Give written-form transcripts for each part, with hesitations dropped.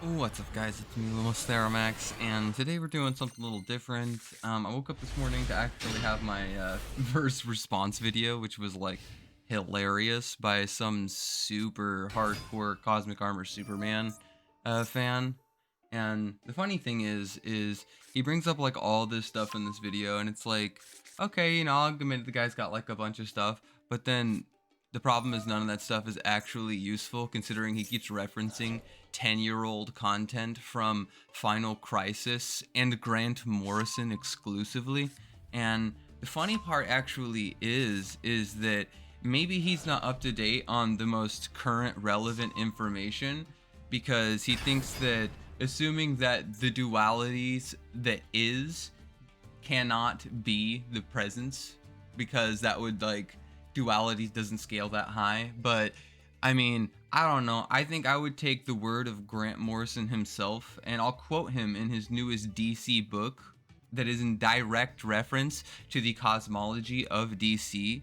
What's up, guys? It's me, Lumos Theromax, and today we're doing something a little different. I woke up this morning to actually have my first response video, which was like hilarious by some super hardcore Cosmic Armor Superman fan. And the funny thing is he brings up like all this stuff in this video, and it's like, okay, you know, I'll admit the guy's got like a bunch of stuff, but then the problem is none of that stuff is actually useful, considering he keeps referencing 10-year-old content from Final Crisis and Grant Morrison exclusively. And the funny part actually is that maybe he's not up to date on the most current relevant information, because he thinks that assuming that the dualities that is cannot be the presence, because that would like duality doesn't scale that high. But I mean, I don't know. I think I would take the word of Grant Morrison himself, and I'll quote him in his newest DC book that is in direct reference to the cosmology of DC.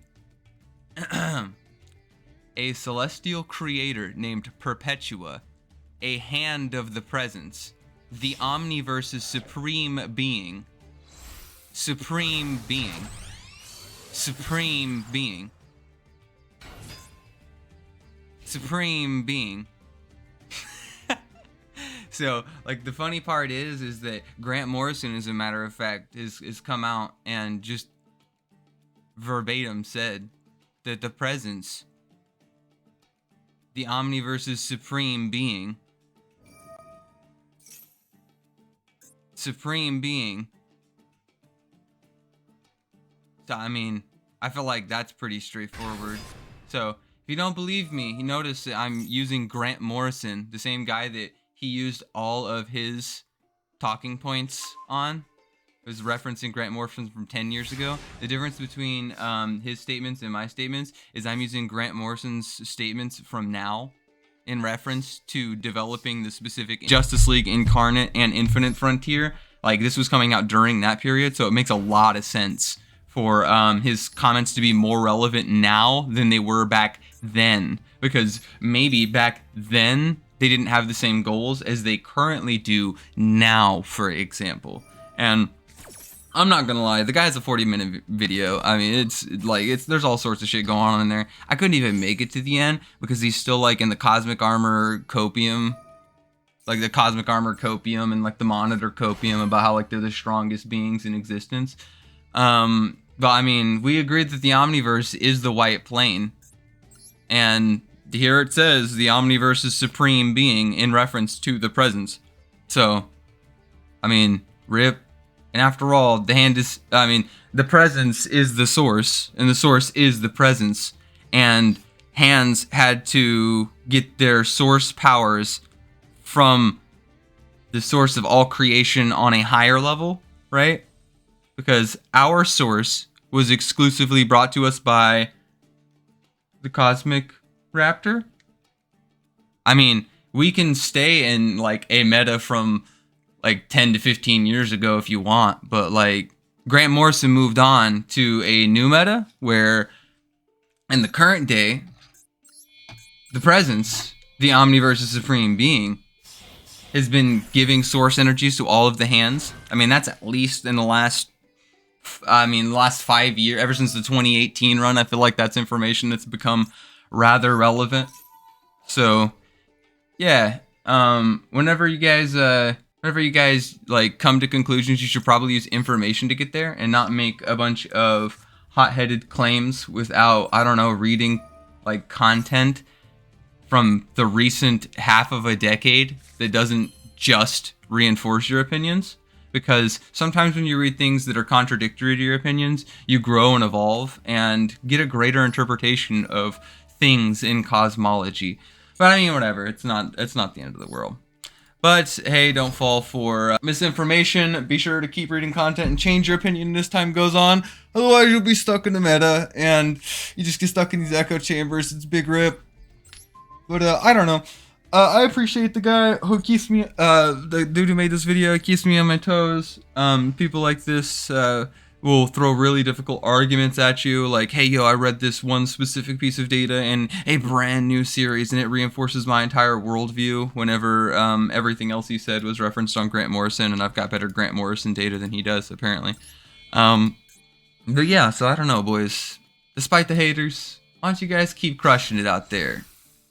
A celestial creator named Perpetua, a hand of the presence, the Omniverse's supreme being, supreme being, supreme being, supreme being. So, like, the funny part is that Grant Morrison, as a matter of fact, is come out and just verbatim said that the presence, the Omniverse's supreme being, supreme being. So, I mean, I feel like that's pretty straightforward. So, if you don't believe me, you notice that I'm using Grant Morrison, the same guy that he used all of his talking points on. It was referencing Grant Morrison from 10 years ago. The difference between his statements and my statements is I'm using Grant Morrison's statements from now in reference to developing the specific Justice League Incarnate and Infinite Frontier. Like, this was coming out during that period, so it makes a lot of sense for his comments to be more relevant now than they were back then. Because maybe back then they didn't have the same goals as they currently do now, for example. And I'm not gonna lie, the guy's a 40-minute video. I mean, it's like, there's all sorts of shit going on in there. I couldn't even make it to the end because he's still like in the Cosmic Armor Copium, like the Cosmic Armor Copium and like the Monitor Copium about how like they're the strongest beings in existence. But I mean, we agreed that the Omniverse is the white plane, and here it says the Omniverse's supreme being in reference to the presence. So, I mean, rip. And after all, the hand is, I mean, the presence is the source, and the source is the presence. And hands had to get their source powers from the source of all creation on a higher level, right? Because our source was exclusively brought to us by the Cosmic Raptor. I mean, we can stay in like a meta from like 10 to 15 years ago if you want, but like Grant Morrison moved on to a new meta where in the current day, the presence, the Omniverse's supreme being, has been giving source energies to all of the hands. I mean, that's at least in the last 5 years, ever since the 2018 run. I feel like that's information that's become rather relevant. So, yeah, whenever you guys like come to conclusions, you should probably use information to get there and not make a bunch of hot-headed claims without, I don't know, reading like content from the recent half of a decade that doesn't just reinforce your opinions. Because sometimes when you read things that are contradictory to your opinions, you grow and evolve and get a greater interpretation of things in cosmology. But I mean, whatever. It's not the end of the world. But hey, don't fall for misinformation. Be sure to keep reading content and change your opinion as time goes on. Otherwise, you'll be stuck in the meta and you just get stuck in these echo chambers. It's big rip. But I don't know. I appreciate the guy who keeps me, the dude who made this video, keeps me on my toes. People like this will throw really difficult arguments at you, like, hey, yo, I read this one specific piece of data in a brand new series, and it reinforces my entire worldview whenever everything else he said was referenced on Grant Morrison, and I've got better Grant Morrison data than he does, apparently. But yeah, so I don't know, boys. Despite the haters, why don't you guys keep crushing it out there?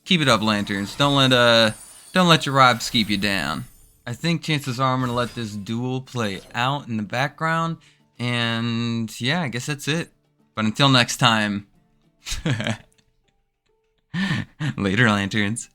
Keep it up, Lanterns. Don't let your vibes keep you down. I think chances are I'm gonna let this duel play out in the background. And yeah, I guess that's it. But until next time, later, Lanterns.